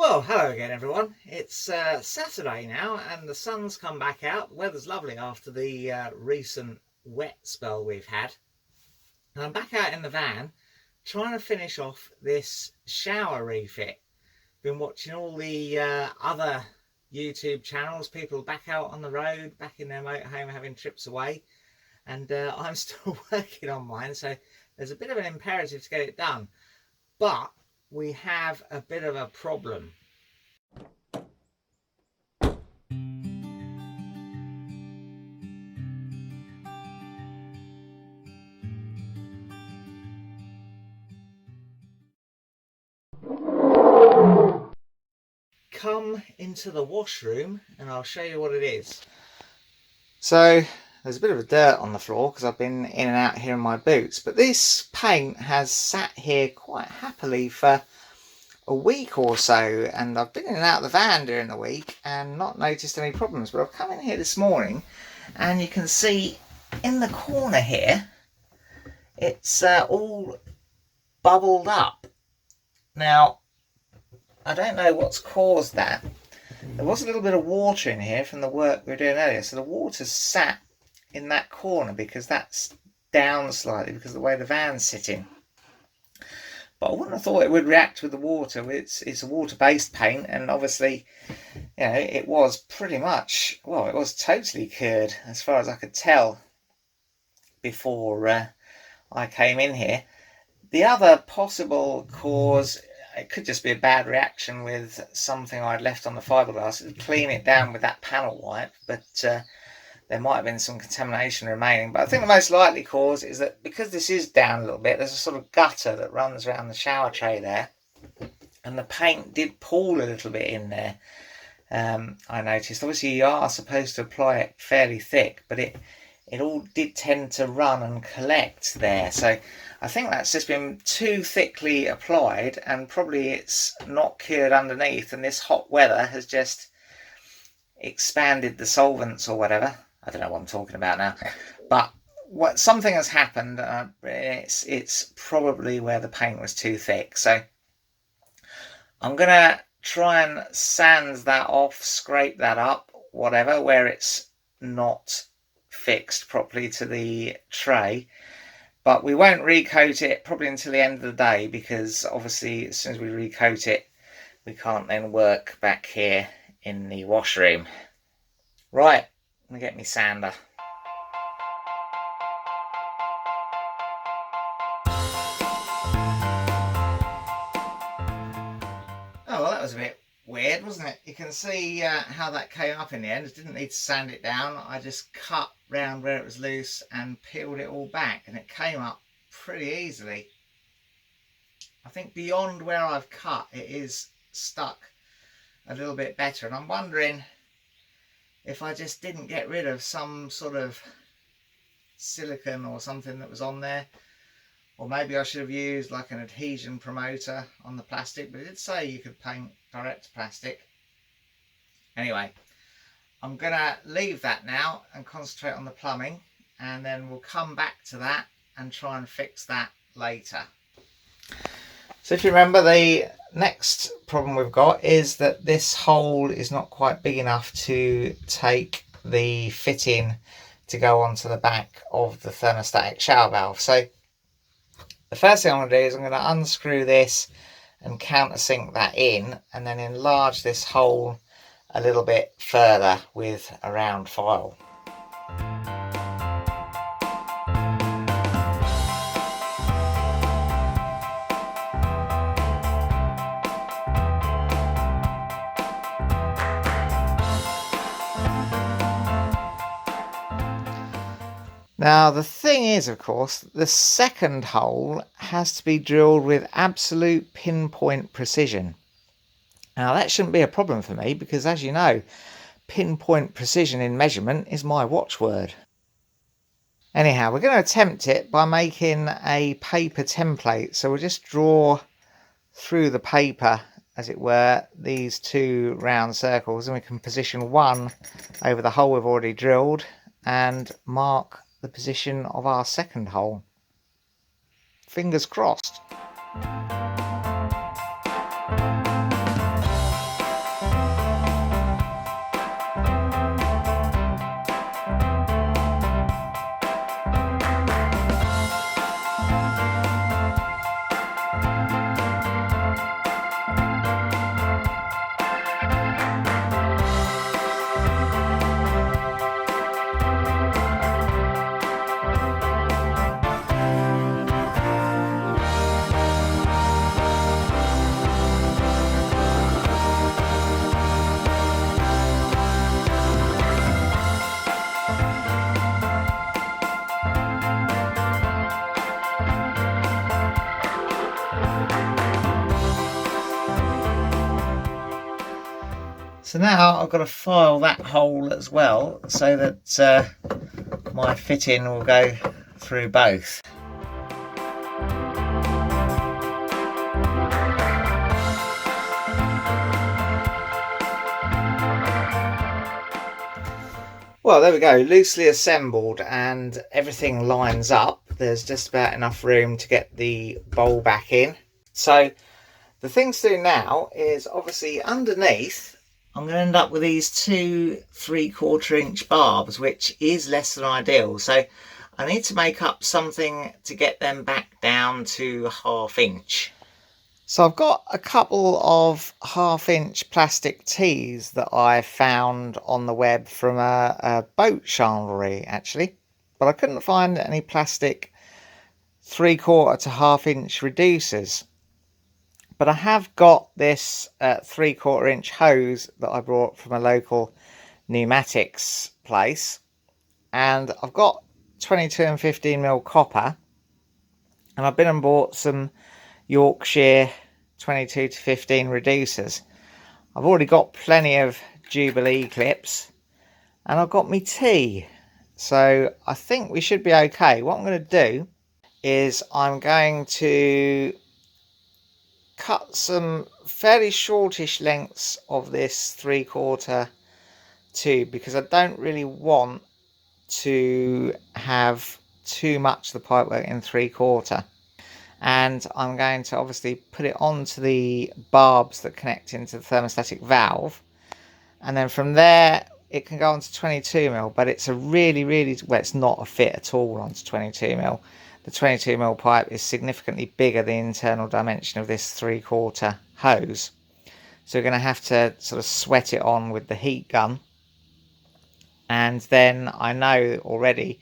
Well, hello again everyone. It's Saturday now and the sun's come back out. The weather's lovely after the recent wet spell we've had. And I'm back out in the van trying to finish off this shower refit. Been watching all the other YouTube channels, people back out on the road, back in their motorhome having trips away. And I'm still working on mine, so there's a bit of an imperative to get it done. But we have a bit of a problem. Come into the washroom and I'll show you what it is. So there's a bit of a dirt on the floor because I've been in and out here in my boots, but this paint has sat here quite happily for a week or so, and I've been in and out of the van during the week and not noticed any problems. But I've come in here this morning and you can see in the corner here it's all bubbled up. Now I don't know what's caused that. There was a little bit of water in here from the work we were doing earlier, so the water sat in that corner because that's down slightly because of the way the van's sitting. But I wouldn't have thought it would react with the water. It's a water-based paint, and obviously, you know, it was pretty much, well, it was totally cured as far as I could tell before I came in here. The other possible cause, it could just be a bad reaction with something I'd left on the fiberglass. It'd clean it down with that panel wipe, but there might have been some contamination remaining. But I think the most likely cause is that because this is down a little bit, there's a sort of gutter that runs around the shower tray there, and the paint did pool a little bit in there. I noticed. Obviously you are supposed to apply it fairly thick, but it all did tend to run and collect there. So I think that's just been too thickly applied, and probably it's not cured underneath, and this hot weather has just expanded the solvents or whatever. I don't know what I'm talking about now, but something has happened. It's probably where the paint was too thick. So I'm gonna try and sand that off, scrape that up, whatever, where it's not fixed properly to the tray. But we won't recoat it probably until the end of the day, because obviously as soon as we recoat it, we can't then work back here in the washroom. Right, I'm gonna get me sander. Oh, well, that was a bit weird, wasn't it? You can see how that came up in the end. I didn't need to sand it down. I just cut round where it was loose and peeled it all back, and it came up pretty easily. I think beyond where I've cut, it is stuck a little bit better, and I'm wondering if I just didn't get rid of some sort of silicone or something that was on there, or maybe I should have used like an adhesion promoter on the plastic, but it did say you could paint direct to plastic. Anyway, I'm gonna leave that now and concentrate on the plumbing, and then we'll come back to that and try and fix that later. So if you remember, the next problem we've got is that this hole is not quite big enough to take the fitting to go onto the back of the thermostatic shower valve. So the first thing I'm going to do is I'm going to unscrew this and countersink that in, and then enlarge this hole a little bit further with a round file. Now the thing is, of course, the second hole has to be drilled with absolute pinpoint precision. Now that shouldn't be a problem for me, because as you know, pinpoint precision in measurement is my watchword. Anyhow, we're going to attempt it by making a paper template. So we'll just draw through the paper, as it were, these two round circles, and we can position one over the hole we've already drilled and mark the position of our second hole. Fingers crossed. So now I've got to file that hole as well so that my fitting will go through both. Well, there we go, loosely assembled and everything lines up. There's just about enough room to get the bowl back in. So the thing to do now is obviously underneath I'm going to end up with these two 3/4 inch barbs, which is less than ideal. So I need to make up something to get them back down to 1/2 inch. So I've got a couple of 1/2 inch plastic tees that I found on the web from a boat chandlery actually, but I couldn't find any plastic 3/4 to 1/2 inch reducers. But I have got this 3/4 inch hose that I brought from a local pneumatics place, and I've got 22 and 15mm copper, and I've been and bought some Yorkshire 22 to 15 reducers. I've already got plenty of Jubilee clips, and I've got me tee, so I think we should be okay. What I'm going to do is I'm going to cut some fairly shortish lengths of this 3/4 tube, because I don't really want to have too much of the pipework in 3/4, and I'm going to obviously put it onto the barbs that connect into the thermostatic valve, and then from there it can go onto 22mm, but it's a really well, it's not a fit at all onto 22mm. The 22mm pipe is significantly bigger than the internal dimension of this 3/4 hose, so we're going to have to sort of sweat it on with the heat gun. And then I know already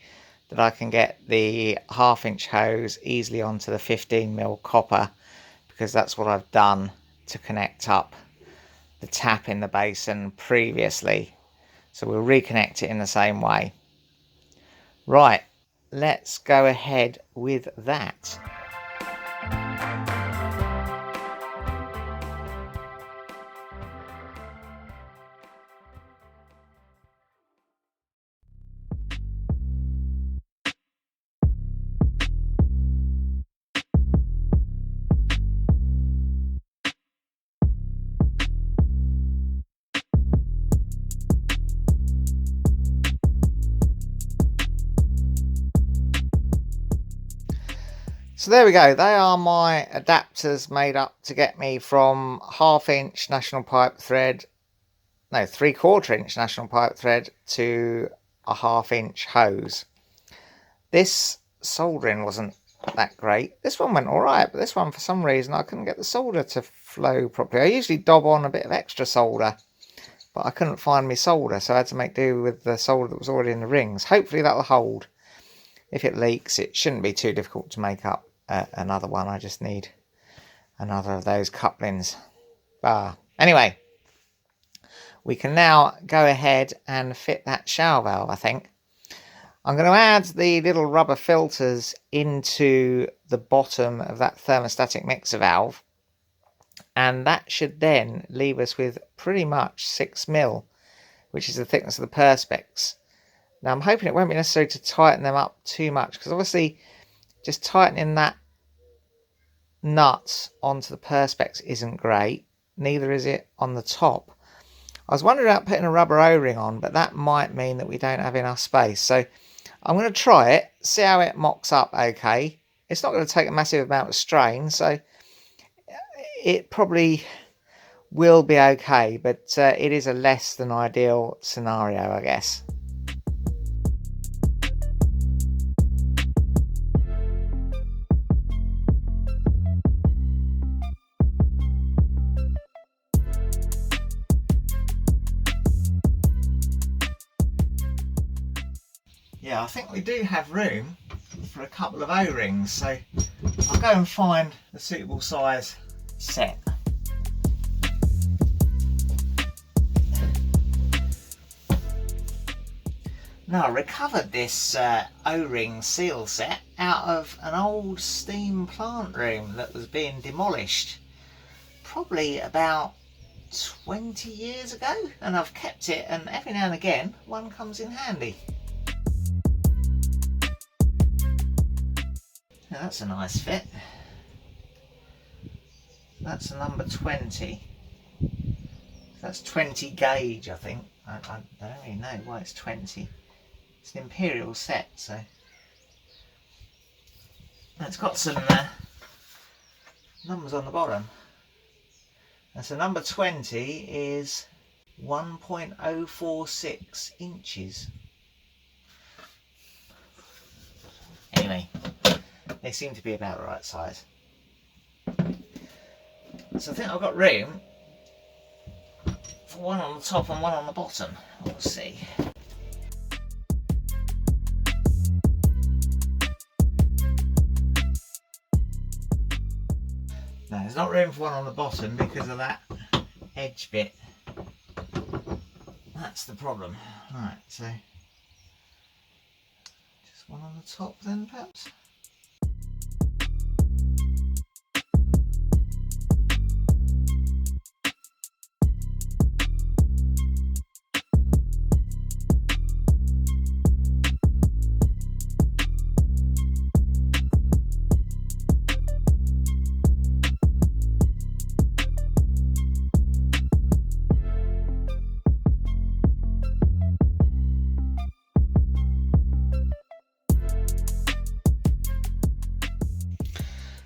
that I can get the 1/2 inch hose easily onto the 15mm copper, because that's what I've done to connect up the tap in the basin previously. So we'll reconnect it in the same way. Right, let's go ahead with that. So there we go, they are my adapters made up to get me from 1/2 inch national pipe thread, no, 3/4 inch national pipe thread to a 1/2 inch hose. This soldering wasn't that great. This one went alright, but this one for some reason I couldn't get the solder to flow properly. I usually dob on a bit of extra solder, but I couldn't find my solder, so I had to make do with the solder that was already in the rings. Hopefully that'll hold. If it leaks, it shouldn't be too difficult to make up another one. I just need another of those couplings. Anyway, we can now go ahead and fit that shower valve, I think. I'm going to add the little rubber filters into the bottom of that thermostatic mixer valve, and that should then leave us with pretty much 6mm, which is the thickness of the perspex. Now I'm hoping it won't be necessary to tighten them up too much, because obviously just tightening that nut onto the perspex isn't great, neither is it on the top. I was wondering about putting a rubber O-ring on, but that might mean that we don't have enough space, so I'm going to try it, see how it mocks up okay. It's not going to take a massive amount of strain, so it probably will be okay, but it is a less than ideal scenario, I guess. Yeah, I think we do have room for a couple of O-rings, so I'll go and find the suitable size set. Now, I recovered this O-ring seal set out of an old steam plant room that was being demolished probably about 20 years ago, and I've kept it, and every now and again one comes in handy. Now that's a nice fit. That's a number 20. That's 20 gauge, I think. I don't really know why it's 20. It's an imperial set, so. And it's got some numbers on the bottom. And so number 20 is 1.046 inches. Anyway, they seem to be about the right size. So I think I've got room for one on the top and one on the bottom. We'll see. No, there's not room for one on the bottom because of that edge bit. That's the problem. Right, so just one on the top then perhaps.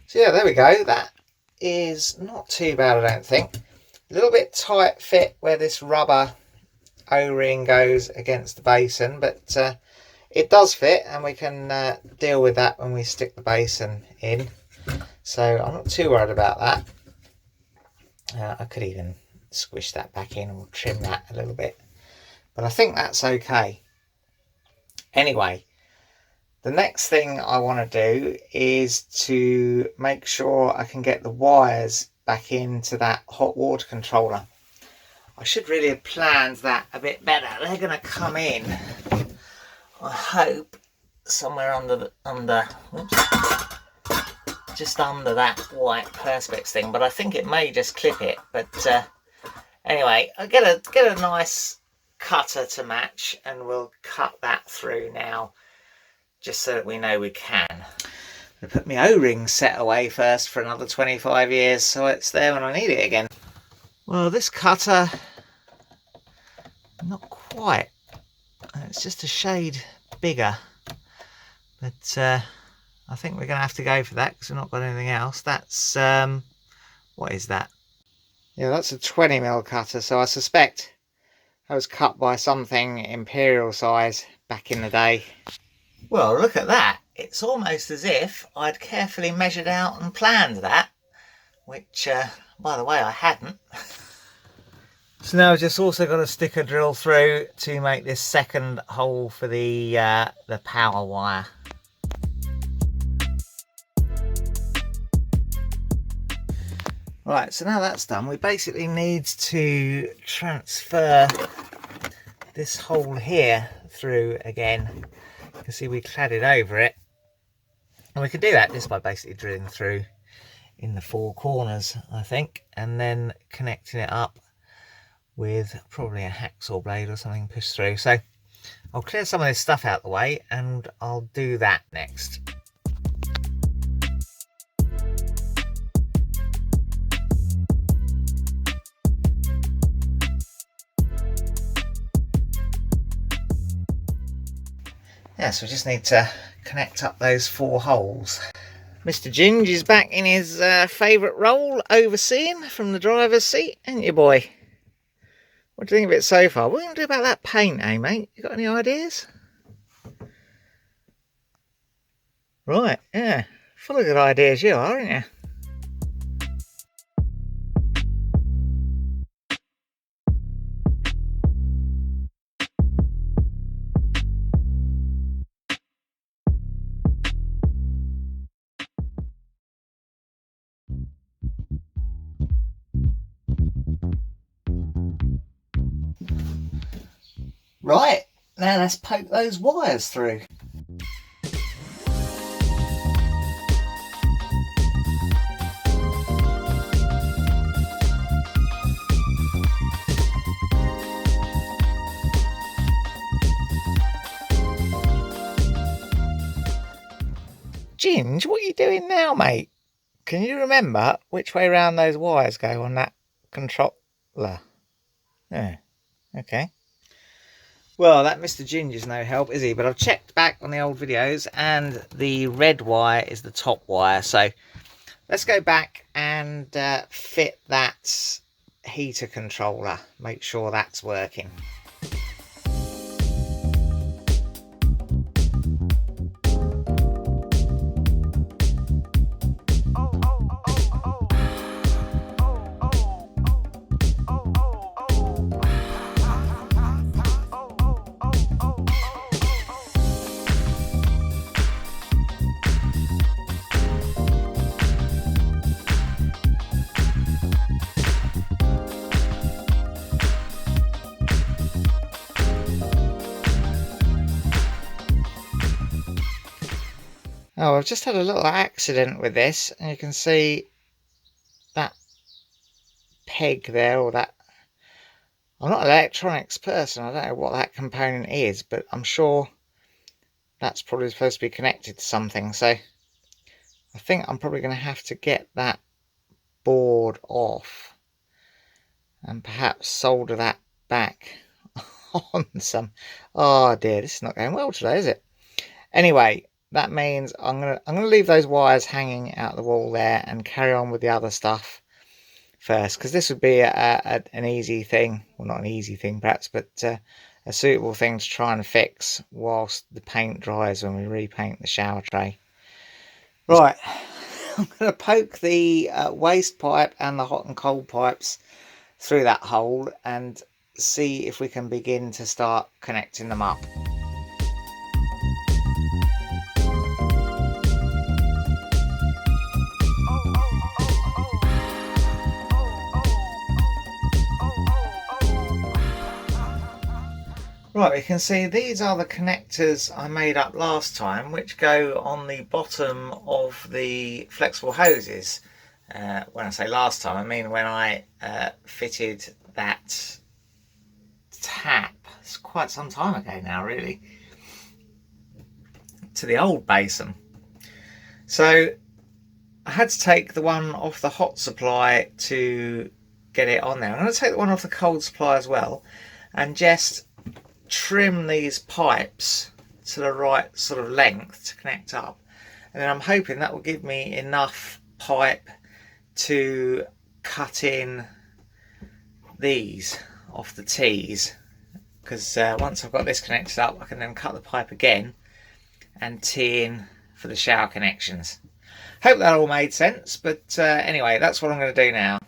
So yeah, there we go. That is not too bad, I don't think. A little bit tight fit where this rubber O-ring goes against the basin, but it does fit, and we can deal with that when we stick the basin in. So I'm not too worried about that. I could even squish that back in or trim that a little bit, but I think that's okay. Anyway, the next thing I want to do is to make sure I can get the wires back into that hot water controller. I should really have planned that a bit better. They're going to come in, I hope, somewhere just under that white perspex thing, but I think it may just clip it. But anyway, I'll get a nice cutter to match, and we'll cut that through now, just so that we know we can. I put my O-ring set away first for another 25 years, so it's there when I need it again. Well, this cutter, not quite. It's just a shade bigger, but I think we're going to have to go for that because we've not got anything else. That's what is that? Yeah, that's a 20mm cutter, so I suspect that was cut by something imperial size back in the day. Well, look at that. It's almost as if I'd carefully measured out and planned that, which, by the way, I hadn't. So now I've just also got to stick a drill through to make this second hole for the power wire. Right, so now that's done, we basically need to transfer this hole here through again. You can see we cladded over it, and we can do that just by basically drilling through in the four corners, I think, and then connecting it up with probably a hacksaw blade or something pushed through. So I'll clear some of this stuff out the way and I'll do that next. Yeah, so we just need to connect up those four holes. Mr. Ginge is back in his favourite role, overseeing from the driver's seat, ain't you, boy? What do you think of it so far? What are you going to do about that paint, eh, mate? You got any ideas? Right, yeah. Full of good ideas you are, aren't you? Right, now let's poke those wires through. Ginge, what are you doing now, mate? Can you remember which way round those wires go on that controller? Yeah, okay. Well, that Mr. Ginge is no help, is he? But I've checked back on the old videos and the red wire is the top wire. So let's go back and fit that heater controller. Make sure that's working. Oh, I've just had a little accident with this, and you can see that peg there, or that... I'm not an electronics person, I don't know what that component is, but I'm sure that's probably supposed to be connected to something, so I think I'm probably going to have to get that board off and perhaps solder that back on some... Oh dear, this is not going well today, is it? Anyway, that means I'm gonna leave those wires hanging out the wall there and carry on with the other stuff first, because this would be an easy thing, well, not an easy thing perhaps, but a suitable thing to try and fix whilst the paint dries when we repaint the shower tray. Right, I'm going to poke the waste pipe and the hot and cold pipes through that hole and see if we can begin to start connecting them up. Right, we can see these are the connectors I made up last time, which go on the bottom of the flexible hoses. When I say last time, I mean when I fitted that tap, it's quite some time ago now really, to the old basin. So I had to take the one off the hot supply to get it on there. I'm going to take the one off the cold supply as well and just trim these pipes to the right sort of length to connect up, and then I'm hoping that will give me enough pipe to cut in these off the T's, because once I've got this connected up I can then cut the pipe again and tee in for the shower connections. Hope that all made sense, but anyway, that's what I'm going to do now.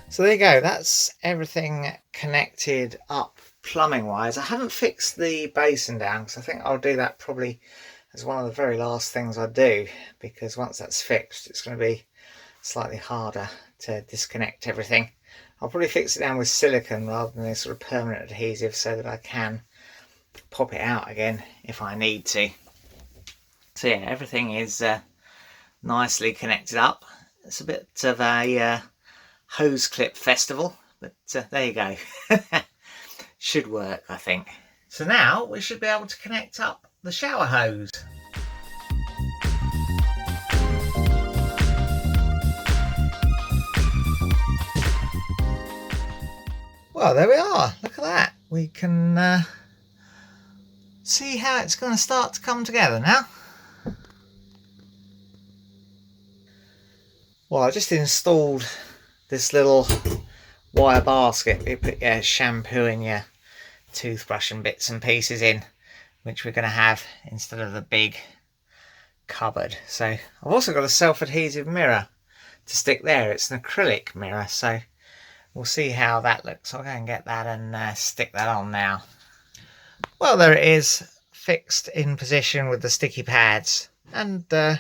So there you go, that's everything connected up plumbing wise. I haven't fixed the basin down because I think I'll do that probably as one of the very last things I do, because once that's fixed it's going to be slightly harder to disconnect everything. I'll probably fix it down with silicone rather than a sort of permanent adhesive so that I can pop it out again if I need to. So yeah, everything is nicely connected up. It's a bit of a hose clip festival, but there you go. Should work, I think. So now we should be able to connect up the shower hose. Well, there we are. Look at that. We can see how it's going to start to come together now. Well, I just installed this little wire basket. You put your shampoo and your toothbrush and bits and pieces in, which we're going to have instead of the big cupboard. So I've also got a self-adhesive mirror to stick there. It's an acrylic mirror, so we'll see how that looks. I'll go and get that and stick that on now. Well, there it is, fixed in position with the sticky pads, and I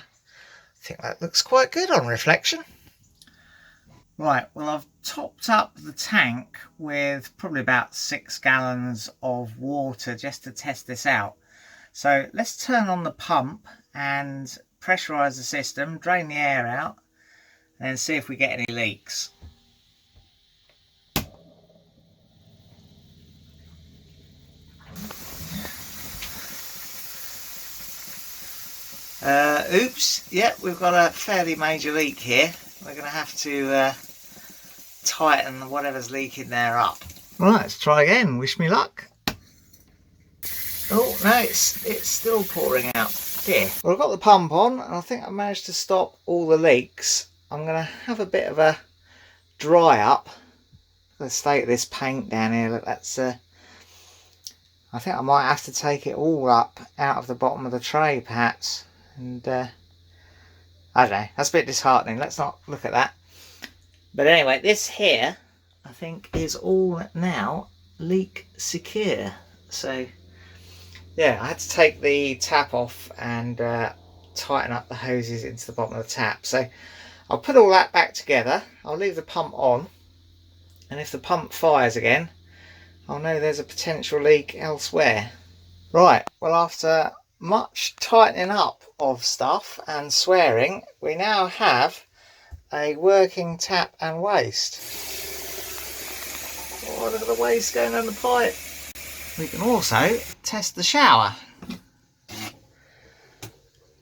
think that looks quite good on reflection. Right, well, I've topped up the tank with probably about 6 gallons of water just to test this out. So let's turn on the pump and pressurise the system, drain the air out, and then see if we get any leaks. Oops, yeah, we've got a fairly major leak here. We're going to have to tighten whatever's leaking there up. Right, let's try again. Wish me luck. Oh no, it's still pouring out. Dear. Well, I've got the pump on and I think I managed to stop all the leaks. I'm going to have a bit of a dry up. The state of this paint down here, look, that's I think I might have to take it all up out of the bottom of the tray perhaps, and I don't know, that's a bit disheartening. Let's not look at that. But anyway, this here I think is all now leak secure. So yeah, I had to take the tap off and tighten up the hoses into the bottom of the tap. So I'll put all that back together. I'll leave the pump on, and if the pump fires again, I'll know there's a potential leak elsewhere. Right, well, after much tightening up of stuff and swearing, we now have a working tap and waste. Oh, look at the waste going on the pipe. We can also test the shower.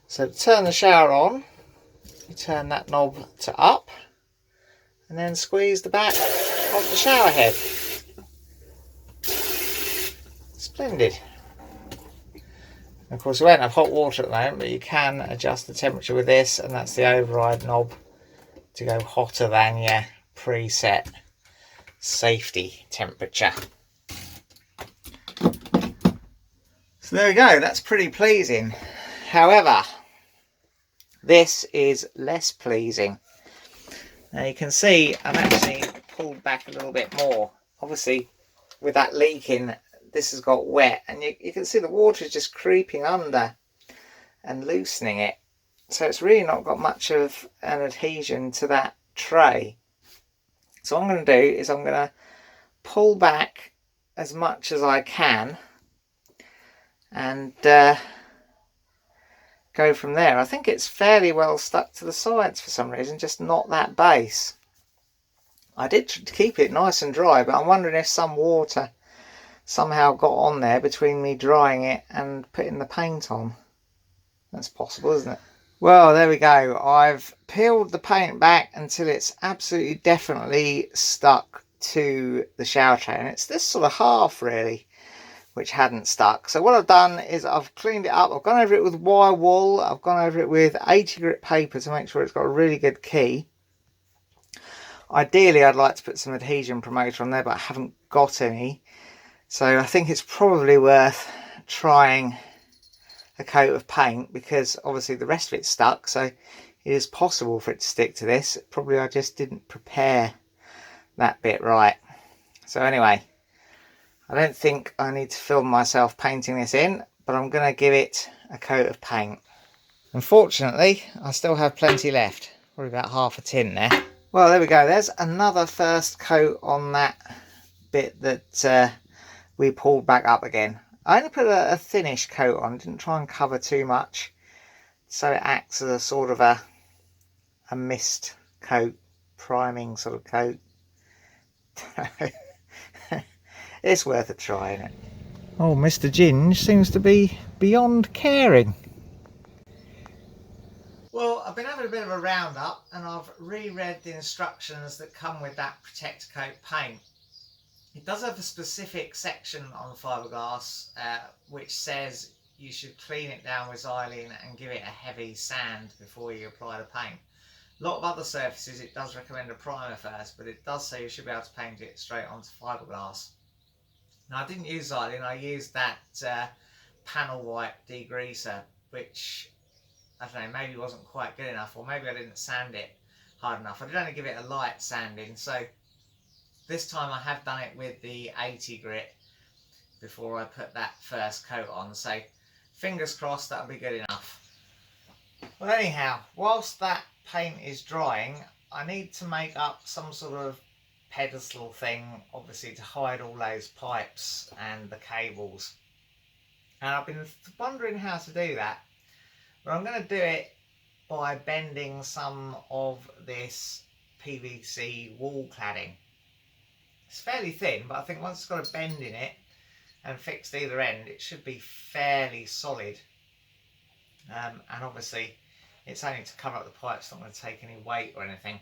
So to turn the shower on, you turn that knob to up and then squeeze the back of the shower head. Splendid. Of course, we won't have hot water at the moment, but you can adjust the temperature with this, and that's the override knob to go hotter than your preset safety temperature. So there we go, that's pretty pleasing. However, this is less pleasing. Now you can see I've actually pulled back a little bit more. Obviously, with that leaking, this has got wet, and you can see the water is just creeping under and loosening it. So it's really not got much of an adhesion to that tray. So what I'm going to do is I'm going to pull back as much as I can and go from there. I think it's fairly well stuck to the sides for some reason, just not that base. I did keep it nice and dry, but I'm wondering if some water somehow got on there between me drying it and putting the paint on. That's possible, isn't it? Well, there we go. I've peeled the paint back until it's absolutely definitely stuck to the shower tray, and it's this sort of half really which hadn't stuck. So what I've done is I've cleaned it up. I've gone over it with wire wool. I've gone over it with 80 grit paper to make sure it's got a really good key. Ideally, I'd like to put some adhesion promoter on there, but I haven't got any. So I think it's probably worth trying a coat of paint, because obviously the rest of it's stuck, so it is possible for it to stick to this. Probably I just didn't prepare that bit right. So anyway, I don't think I need to film myself painting this in, but I'm going to give it a coat of paint. Unfortunately, I still have plenty left, probably about half a tin there. Well, there we go. There's another first coat on that bit that we pulled back up again. I only put a thinnish coat on, didn't try and cover too much, so it acts as a sort of a mist coat, priming sort of coat. It's worth a try, isn't it? Oh, Mr. Ginge seems to be beyond caring. Well, I've been having a bit of a roundup, and I've reread the instructions that come with that Protector Coat paint. It does have a specific section on the fiberglass which says you should clean it down with xylene and give it a heavy sand before you apply the paint. A lot of other surfaces it does recommend a primer first, but it does say you should be able to paint it straight onto fiberglass. Now, I didn't use xylene, I used that panel white degreaser, which I don't know, maybe wasn't quite good enough, or maybe I didn't sand it hard enough. I did only give it a light sanding, so This time I have done it with the 80 grit before I put that first coat on, so fingers crossed that'll be good enough. Well, anyhow, whilst that paint is drying, I need to make up some sort of pedestal thing, obviously to hide all those pipes and the cables. And I've been wondering how to do that, but I'm going to do it by bending some of this PVC wall cladding. It's fairly thin, but I think once it's got a bend in it and fixed either end, it should be fairly solid. And obviously it's only to cover up the pipes, not going to take any weight or anything.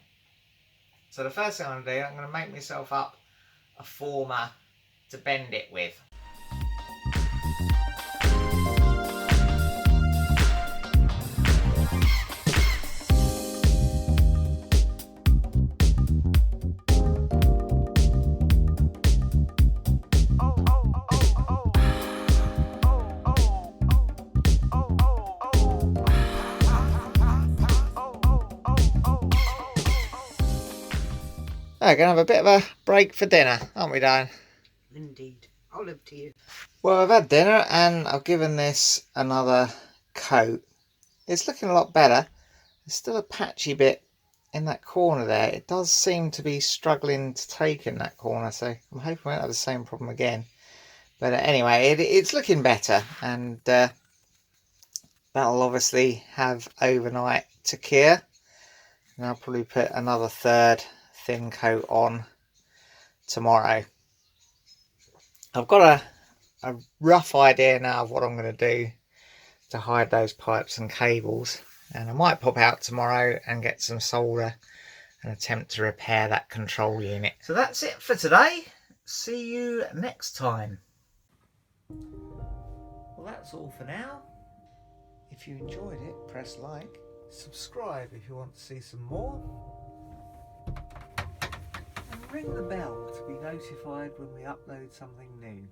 So the first thing I'm going to do, I'm going to make myself up a former to bend it with. We're going to have a bit of a break for dinner, aren't we, Diane? Indeed. I'll live to you. Well, I've had dinner and I've given this another coat. It's looking a lot better. There's still a patchy bit in that corner there. It does seem to be struggling to take in that corner, so I'm hoping we won't have the same problem again. But anyway, it's looking better, and that'll obviously have overnight to cure. And I'll probably put another third thin coat on tomorrow. I've got a rough idea now of what I'm going to do to hide those pipes and cables, and I might pop out tomorrow and get some solder and attempt to repair that control unit. So that's it for today. See you next time. Well, that's all for now. If you enjoyed it, press like. Subscribe if you want to see some more. And ring the bell to be notified when we upload something new.